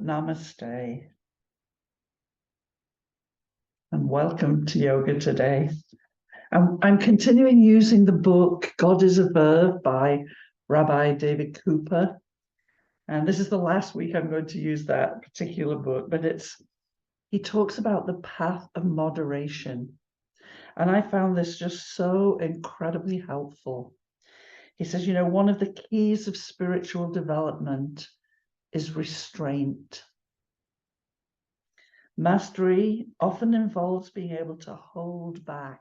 Namaste, and welcome to Yoga Today. I'm continuing using the book God is a Verb by Rabbi David Cooper. And this is the last week I'm going to use that particular book, but he talks about the path of moderation. And I found this just so incredibly helpful. He says, one of the keys of spiritual development is restraint. Mastery often involves being able to hold back.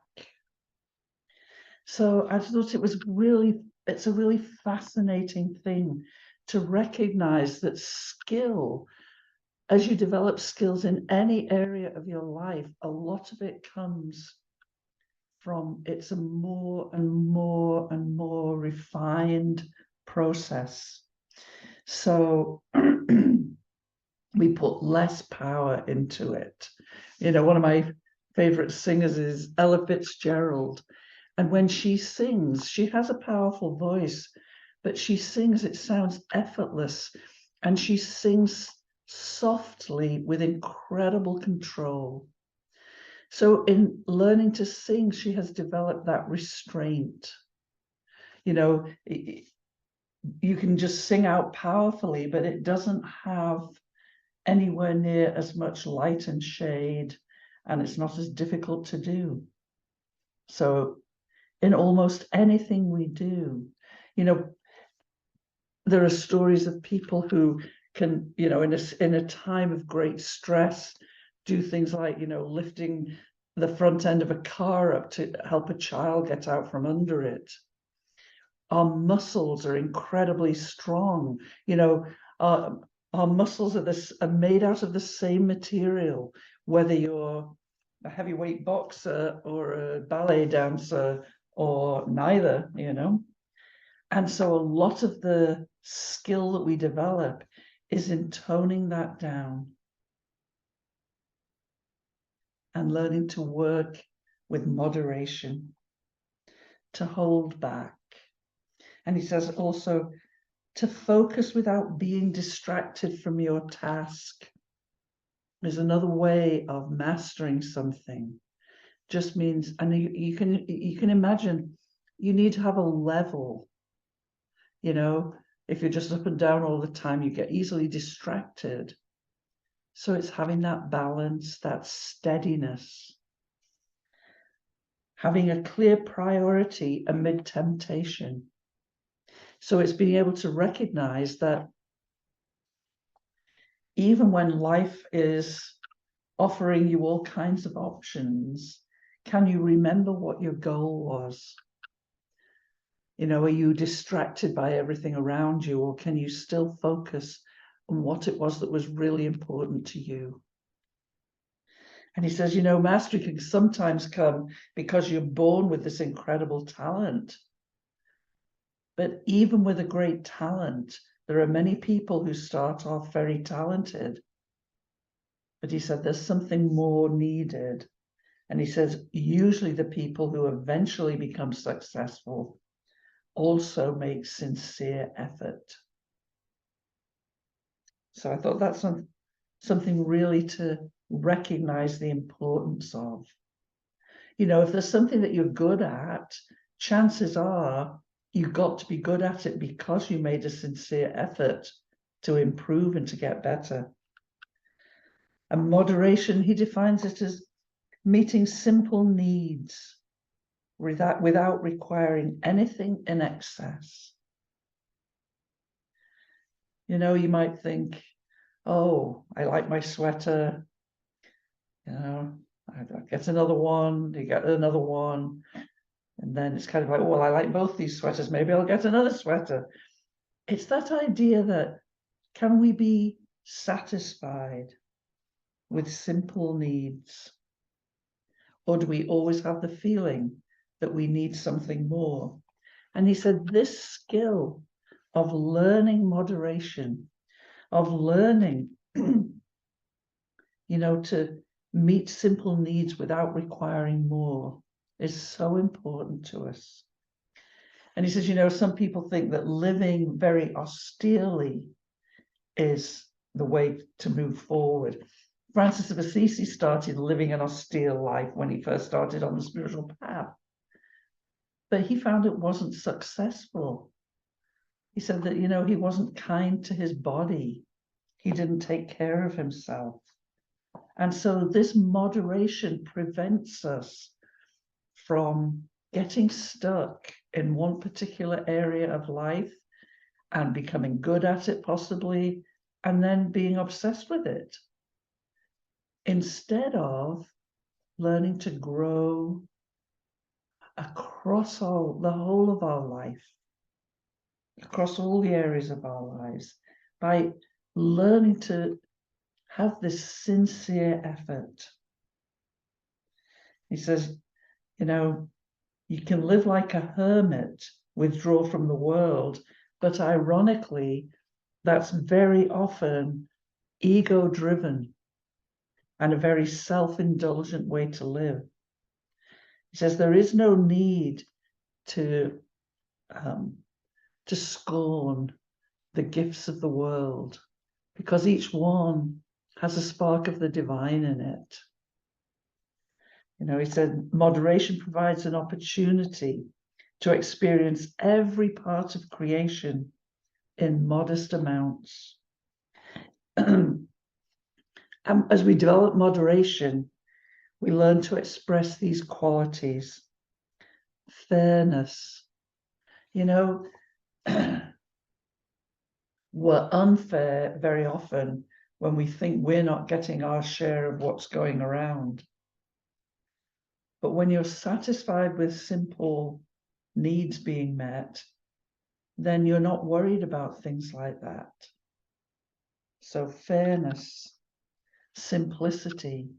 So I thought it's a really fascinating thing to recognize that skill, as you develop skills in any area of your life, a lot of it comes from it's a more and more and more refined process. So we put less power into it. One of my favorite singers is Ella Fitzgerald. And when she sings, she has a powerful voice, but she sings, it sounds effortless. And she sings softly with incredible control. So in learning to sing, she has developed that restraint. You can just sing out powerfully, but it doesn't have anywhere near as much light and shade, and it's not as difficult to do. So in almost anything we do, there are stories of people who can, in a time of great stress, do things like, lifting the front end of a car up to help a child get out from under it. Our muscles are incredibly strong. Our muscles are made out of the same material, whether you're a heavyweight boxer or a ballet dancer or neither, And so a lot of the skill that we develop is in toning that down and learning to work with moderation, to hold back. And he says also to focus without being distracted from your task is another way of mastering something. Just means, and you can imagine, you need to have a level. If you're just up and down all the time, you get easily distracted. So it's having that balance, that steadiness, having a clear priority amid temptation. So it's being able to recognize that even when life is offering you all kinds of options, can you remember what your goal was? Are you distracted by everything around you, or can you still focus on what it was that was really important to you? And he says, mastery can sometimes come because you're born with this incredible talent. But even with a great talent, there are many people who start off very talented. But he said there's something more needed. And he says, usually the people who eventually become successful also make sincere effort. So I thought that's something really to recognize the importance of. If there's something that you're good at, chances are you've got to be good at it because you made a sincere effort to improve and to get better. And moderation, he defines it as meeting simple needs without requiring anything in excess. You might think, oh, I like my sweater, I get another one, you get another one. And then it's kind of like, well, I like both these sweaters, maybe I'll get another sweater. It's that idea that can we be satisfied with simple needs? Or do we always have the feeling that we need something more? And he said this skill of learning moderation, of learning, to meet simple needs without requiring more is so important to us. And he says, some people think that living very austerely is the way to move forward. Francis of Assisi started living an austere life when he first started on the spiritual path, but he found it wasn't successful. He said that, he wasn't kind to his body. He didn't take care of himself. And so this moderation prevents us from getting stuck in one particular area of life and becoming good at it possibly, and then being obsessed with it, instead of learning to grow across the whole of our life, across all the areas of our lives, by learning to have this sincere effort. He says, you can live like a hermit, withdraw from the world, but ironically, that's very often ego-driven and a very self-indulgent way to live. He says there is no need to scorn the gifts of the world, because each one has a spark of the divine in it. He said moderation provides an opportunity to experience every part of creation in modest amounts. As we develop moderation, we learn to express these qualities. Fairness. We're unfair very often when we think we're not getting our share of what's going around. But when you're satisfied with simple needs being met, then you're not worried about things like that. So fairness, simplicity,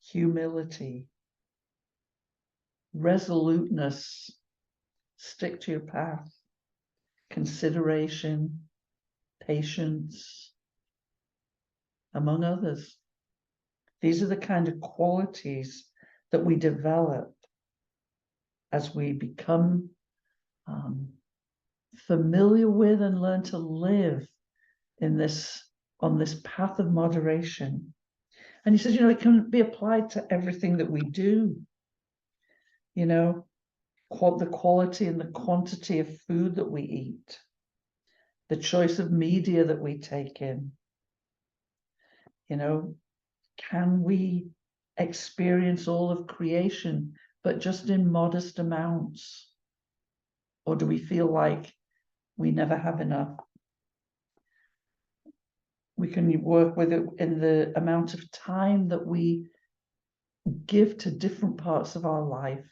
humility, resoluteness, stick to your path, consideration, patience, among others. These are the kind of qualities that we develop as we become familiar with and learn to live on this path of moderation. And he says, it can be applied to everything that we do. The quality and the quantity of food that we eat, the choice of media that we take in. Can we experience all of creation, but just in modest amounts? Or do we feel like we never have enough? We can work with it in the amount of time that we give to different parts of our life.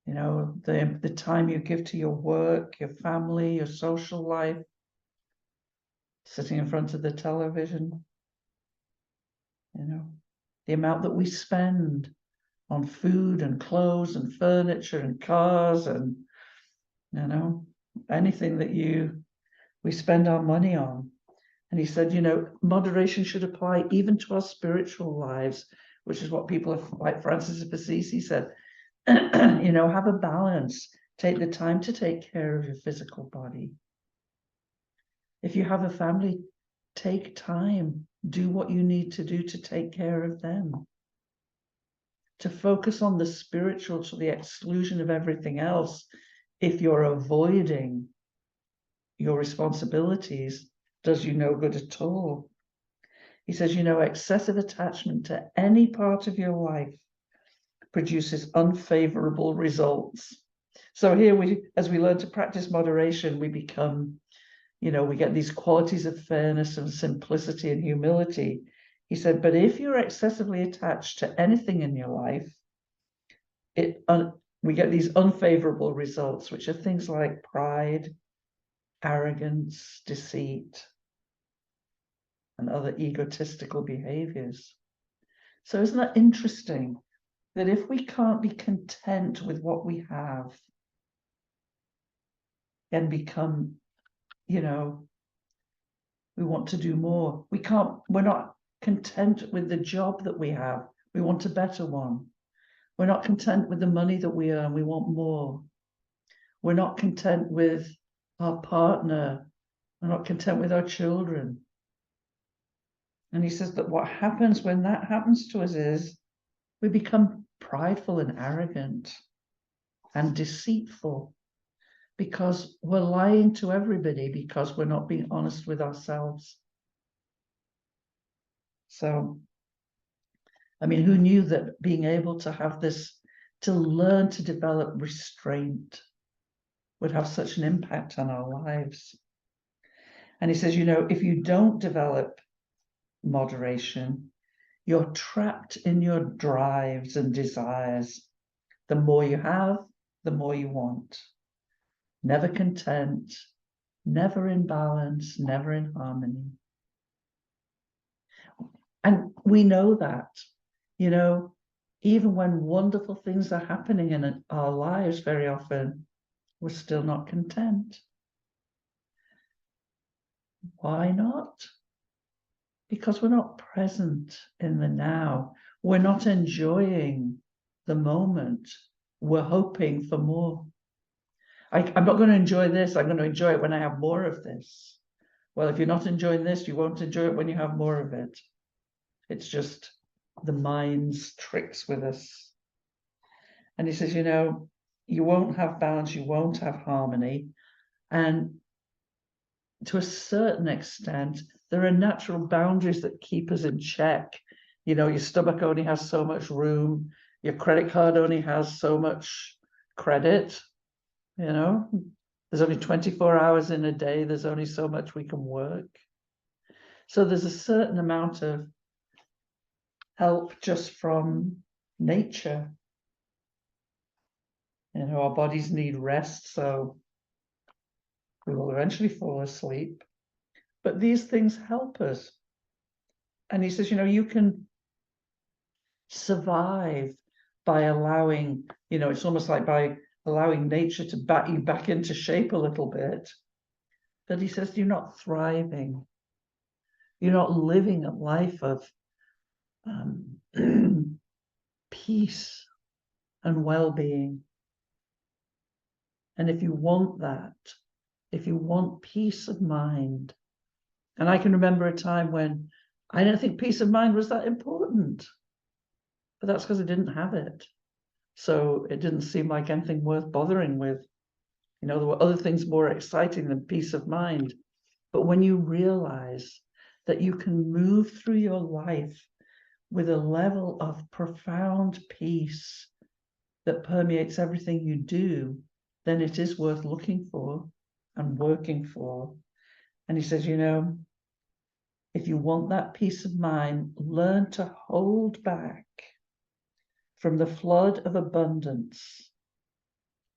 The time you give to your work, your family, your social life, sitting in front of the television. The amount that we spend on food and clothes and furniture and cars and, anything that we spend our money on. And he said, moderation should apply even to our spiritual lives, which is what people like Francis of Assisi said. Have a balance. Take the time to take care of your physical body. If you have a family, take time. Do what you need to do to take care of them. To focus on the spiritual to the exclusion of everything else, if you're avoiding your responsibilities, does you no good at all. He says, excessive attachment to any part of your life produces unfavorable results. So here as we learn to practice moderation, we become, we get these qualities of fairness and simplicity and humility. He said, but if you're excessively attached to anything in your life, we get these unfavorable results, which are things like pride, arrogance, deceit, and other egotistical behaviors. So isn't that interesting that if we can't be content with what we have and become, we want to do more. We're not content with the job that we have. We want a better one. We're not content with the money that we earn. We want more. We're not content with our partner We're not content with our children. And he says that what happens when that happens to us is we become prideful and arrogant and deceitful, because we're lying to everybody, because we're not being honest with ourselves. So, I mean, who knew that being able to have this, to learn to develop restraint, would have such an impact on our lives? And he says, you know, if you don't develop moderation, you're trapped in your drives and desires. The more you have, the more you want. Never content, never in balance, never in harmony. And we know that, you know, even when wonderful things are happening in our lives, very often we're still not content. Why not? Because we're not present in the now. We're not enjoying the moment. We're hoping for more. I'm not going to enjoy this. I'm going to enjoy it when I have more of this. Well, if you're not enjoying this, you won't enjoy it when you have more of it. It's just the mind's tricks with us. And he says, you know, you won't have balance, you won't have harmony. And to a certain extent, there are natural boundaries that keep us in check. You know, your stomach only has so much room, your credit card only has so much credit, you know, there's only 24 hours in a day, there's only so much we can work. So there's a certain amount of help just from nature. You know, our bodies need rest, so we will eventually fall asleep. But these things help us. And he says, you know, you can survive by allowing, you know, it's almost like by allowing nature to bat you back into shape a little bit. But he says, you're not thriving. You're not living a life of peace and well-being. And if you want that, if you want peace of mind, and I can remember a time when I didn't think peace of mind was that important, but that's because I didn't have it. So it didn't seem like anything worth bothering with. You know, there were other things more exciting than peace of mind. But when you realize that you can move through your life with a level of profound peace that permeates everything you do, then it is worth looking for and working for. And he says, you know, if you want that peace of mind, learn to hold back from the flood of abundance,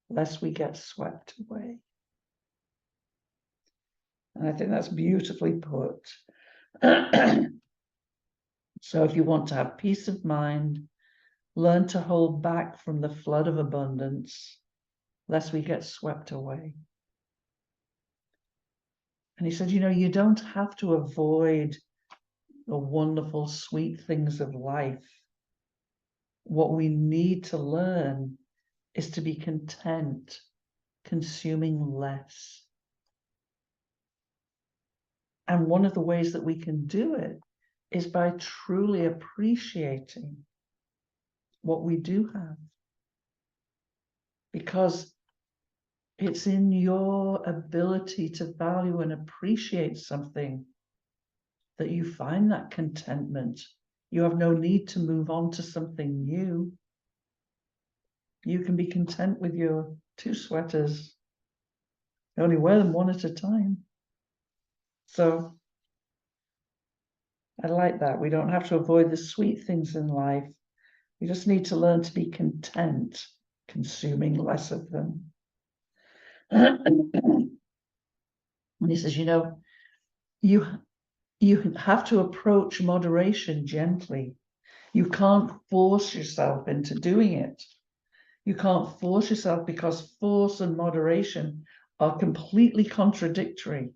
lest we get swept away. And I think that's beautifully put. So if you want to have peace of mind, learn to hold back from the flood of abundance, lest we get swept away. And he said, you know, you don't have to avoid the wonderful, sweet things of life. What we need to learn is to be content, consuming less. And one of the ways that we can do it is by truly appreciating what we do have. Because it's in your ability to value and appreciate something that you find that contentment. You have no need to move on to something new. You can be content with your 2 sweaters. You only wear them one at a time. So I like that. We don't have to avoid the sweet things in life. We just need to learn to be content, consuming less of them. And he says, you know, you have to approach moderation gently. You can't force yourself into doing it. You can't force yourself, because force and moderation are completely contradictory.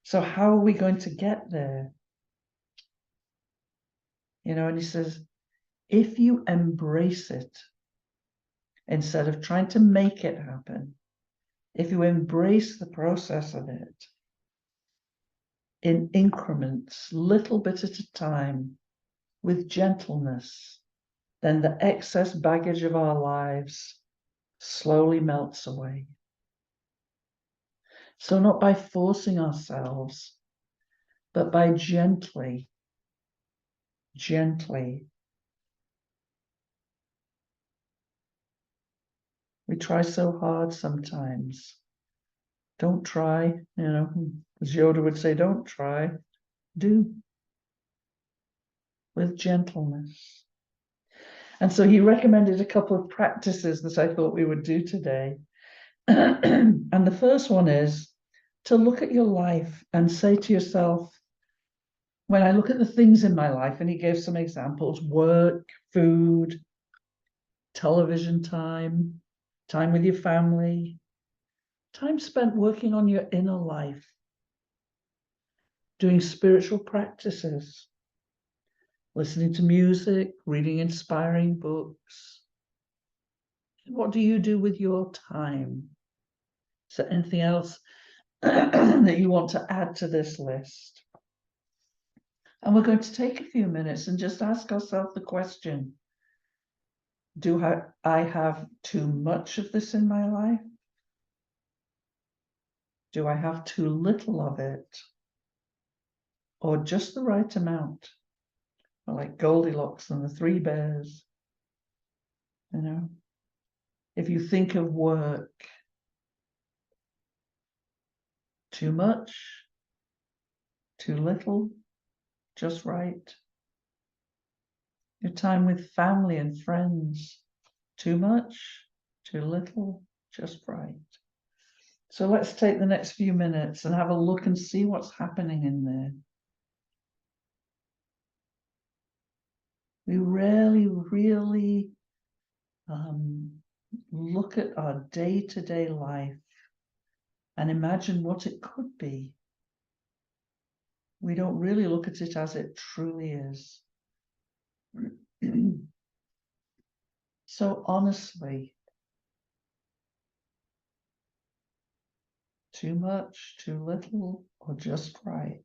So how are we going to get there? You know, and he says, if you embrace it, instead of trying to make it happen, if you embrace the process of it, in increments, little bit at a time, with gentleness, then the excess baggage of our lives slowly melts away. So not by forcing ourselves, but by gently. We try so hard sometimes. Don't try, as Yoda would say, don't try, do, with gentleness. And so he recommended a couple of practices that I thought we would do today. And the first one is to look at your life and say to yourself, when I look at the things in my life, and he gave some examples: work, food, television time, time with your family, time spent working on your inner life, doing spiritual practices, listening to music, reading inspiring books. What do you do with your time? Is there anything else that you want to add to this list? And we're going to take a few minutes and just ask ourselves the question, do I have too much of this in my life? Do I have too little of it? Or just the right amount? Like Goldilocks and the Three Bears. If you think of work, too much, too little, just right. Your time with family and friends, too much, too little, just right. So let's take the next few minutes and have a look and see what's happening in there. We rarely really look at our day-to-day life and imagine what it could be. We don't really look at it as it truly is. So honestly, too much, too little, or just right?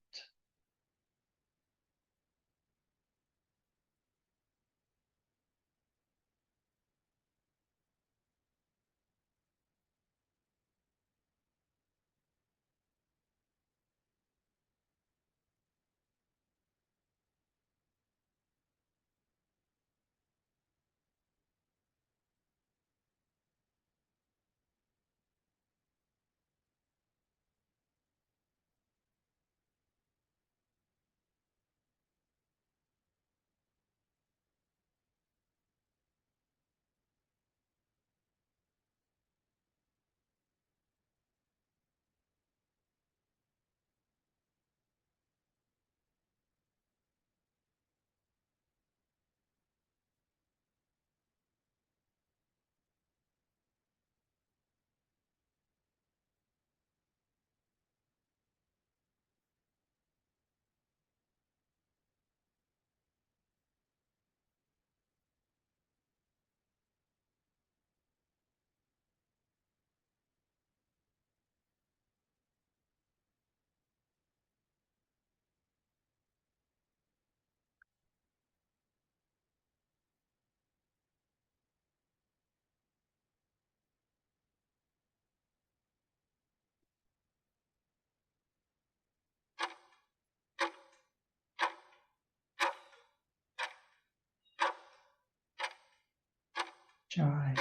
Joy.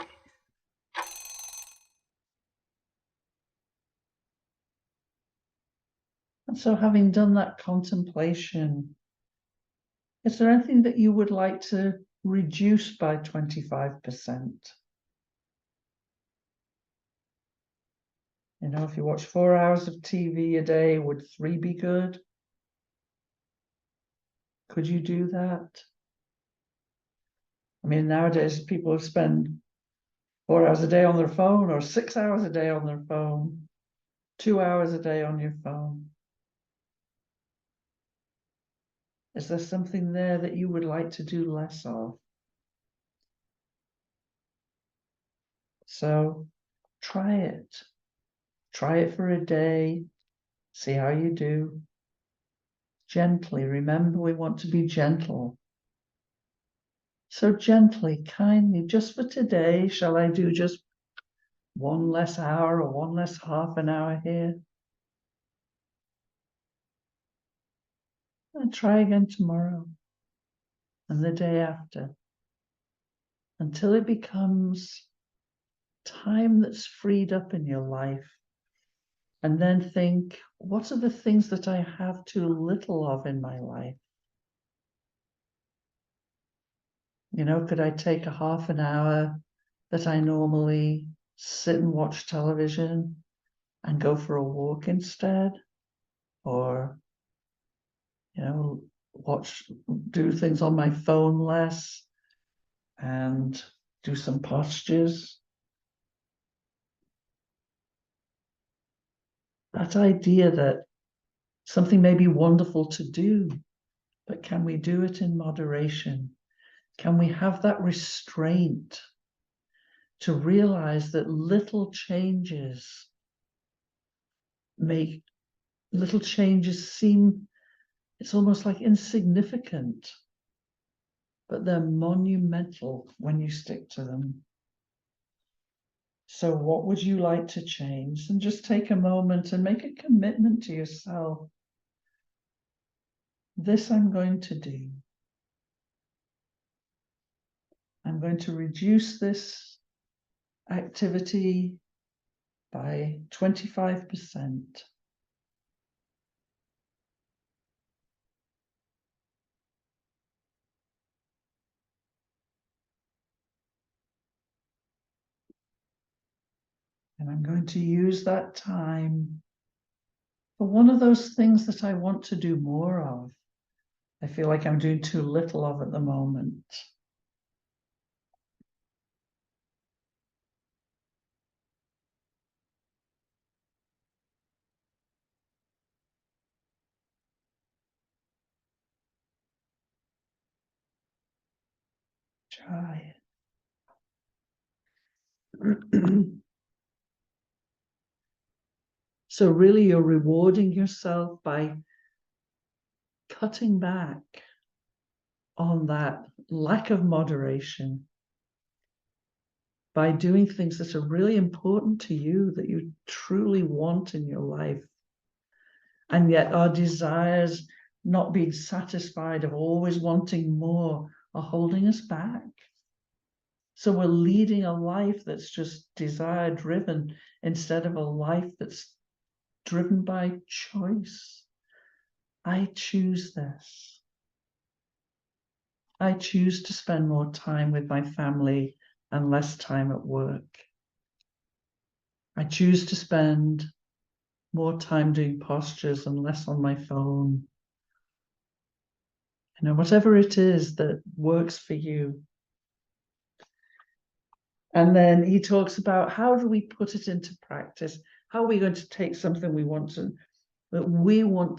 And so having done that contemplation, is there anything that you would like to reduce by 25%? If you watch 4 hours of TV a day, would 3 be good? Could you do that? Nowadays people spend 4 hours a day on their phone, or 6 hours a day on their phone, 2 hours a day on your phone. Is there something there that you would like to do less of? So try it. Try it for a day. See how you do. Gently. Remember, we want to be gentle. So gently, kindly, just for today, shall I do just one less hour or one less half an hour here? And try again tomorrow and the day after, until it becomes time that's freed up in your life. And then think, what are the things that I have too little of in my life? You know, could I take a half an hour that I normally sit and watch television and go for a walk instead? Or, you know, do things on my phone less and do some postures? That idea that something may be wonderful to do, but can we do it in moderation? Can we have that restraint to realize that little changes seem, it's almost like insignificant, but they're monumental when you stick to them. So what would you like to change? And just take a moment and make a commitment to yourself. This I'm going to do. I'm going to reduce this activity by 25%. And I'm going to use that time for one of those things that I want to do more of. I feel like I'm doing too little of at the moment. Try. So really you're rewarding yourself by cutting back on that lack of moderation, by doing things that are really important to you, that you truly want in your life. And yet our desires not being satisfied, of always wanting more, are holding us back. So we're leading a life that's just desire driven instead of a life that's driven by choice. I choose this. I choose to spend more time with my family and less time at work. I choose to spend more time doing postures and less on my phone. You know, whatever it is that works for you. And then he talks about, how do we put it into practice? How are we going to take something that we want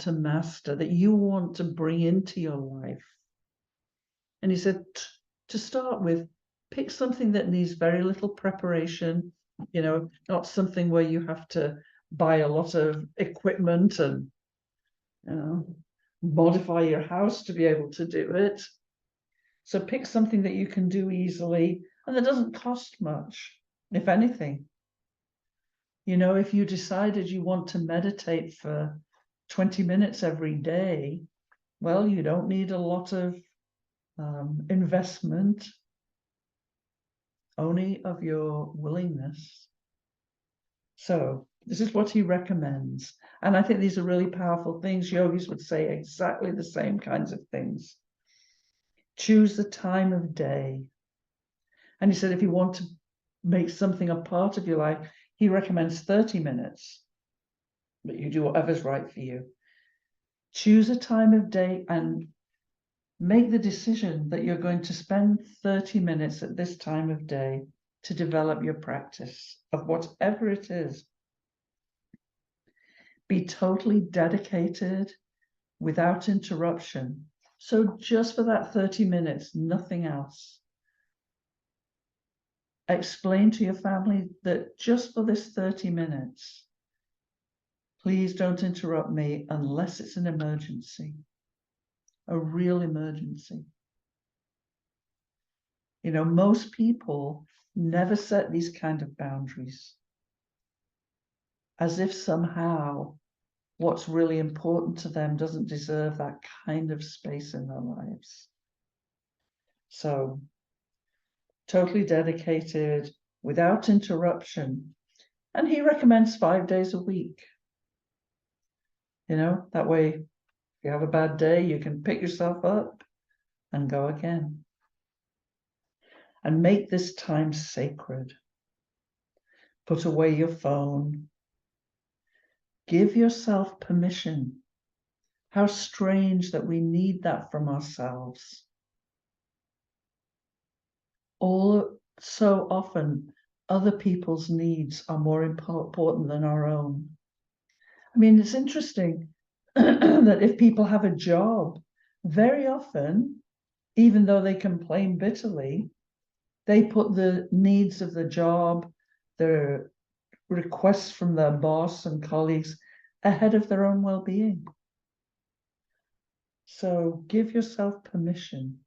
to master, that you want to bring into your life? And he said, to start with, pick something that needs very little preparation, you know, not something where you have to buy a lot of equipment and, you know, modify your house to be able to do it. So pick something that you can do easily and that doesn't cost much, if anything. You know, if you decided you want to meditate for 20 minutes every day, well, you don't need a lot of investment, only of your willingness. So this is what he recommends. And I think these are really powerful things. Yogis would say exactly the same kinds of things. Choose the time of day. And he said, if you want to make something a part of your life, he recommends 30 minutes, but you do whatever's right for you. Choose a time of day and make the decision that you're going to spend 30 minutes at this time of day to develop your practice of whatever it is. Be totally dedicated without interruption. So just for that 30 minutes, nothing else. Explain to your family that just for this 30 minutes, please don't interrupt me unless it's an emergency. a real emergency. You know, most people never set these kind of boundaries, as if somehow what's really important to them doesn't deserve that kind of space in their lives. So, totally dedicated, without interruption. And he recommends 5 days a week. You know, that way, if you have a bad day, you can pick yourself up and go again. And make this time sacred. Put away your phone. Give yourself permission. How strange that we need that from ourselves. All so often, other people's needs are more important than our own. I mean, it's interesting that if people have a job, very often, even though they complain bitterly, they put the needs of the job, their requests from their boss and colleagues ahead of their own well-being. So give yourself permission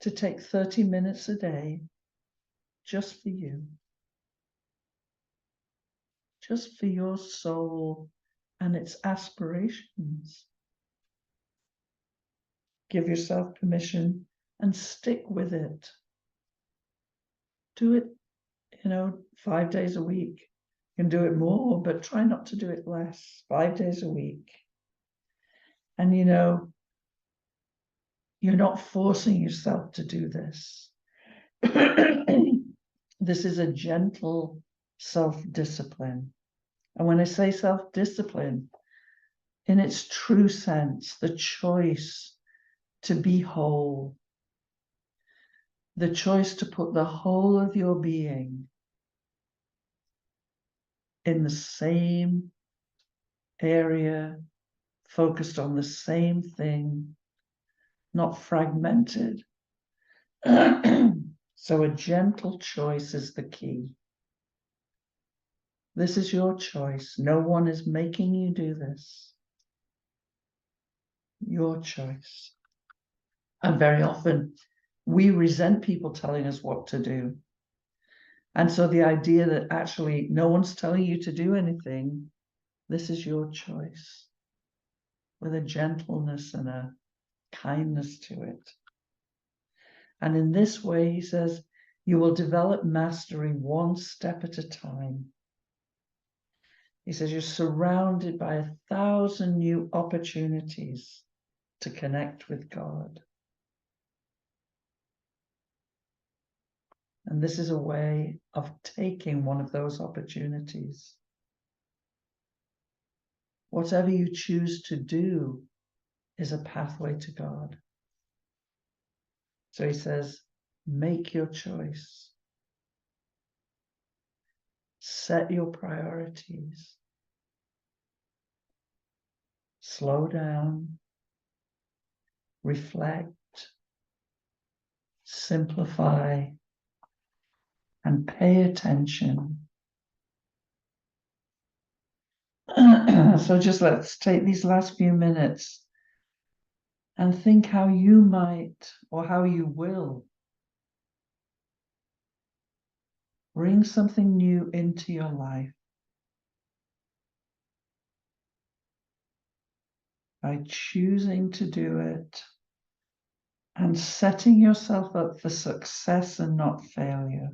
to take 30 minutes a day just for you, just for your soul and its aspirations. Give yourself permission and stick with it. Do it, 5 days a week. You can do it more, but try not to do it less. 5 days a week. And you're not forcing yourself to do this. This is a gentle self-discipline. And when I say self-discipline, in its true sense, the choice to be whole, the choice to put the whole of your being in the same area, focused on the same thing, not fragmented. So a gentle choice is the key. This is your choice. No one is making you do this. Your choice. And very often we resent people telling us what to do. And so the idea that actually no one's telling you to do anything, this is your choice, with a gentleness and a kindness to it. And in this way, he says, you will develop mastery one step at a time. He says, you're surrounded by 1,000 new opportunities to connect with God. And this is a way of taking one of those opportunities. Whatever you choose to do is a pathway to God. So he says, make your choice. Set your priorities. Slow down. Reflect. Simplify. And pay attention. So just let's take these last few minutes and think how you might, or how you will, bring something new into your life by choosing to do it and setting yourself up for success and not failure.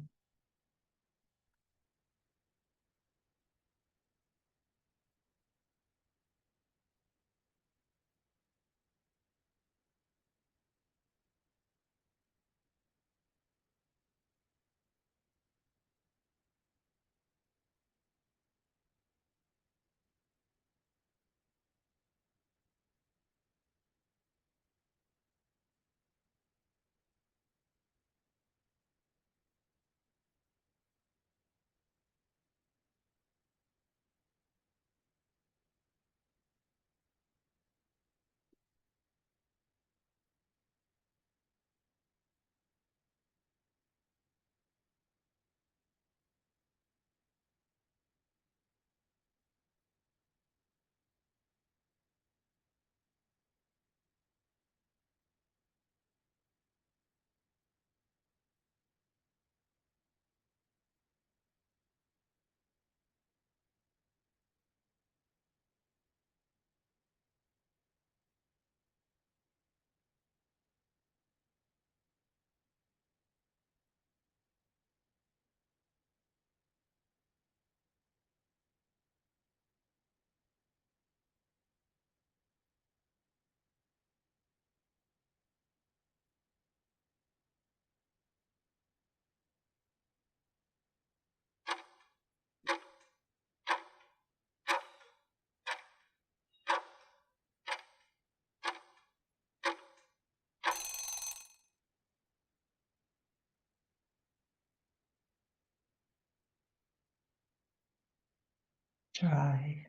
Try.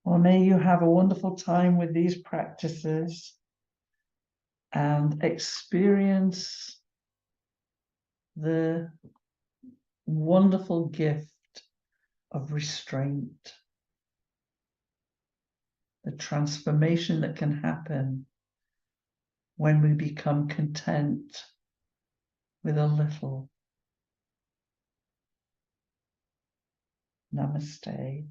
Well, may you have a wonderful time with these practices and experience the wonderful gift of restraint, the transformation that can happen when we become content with a little. Namaste.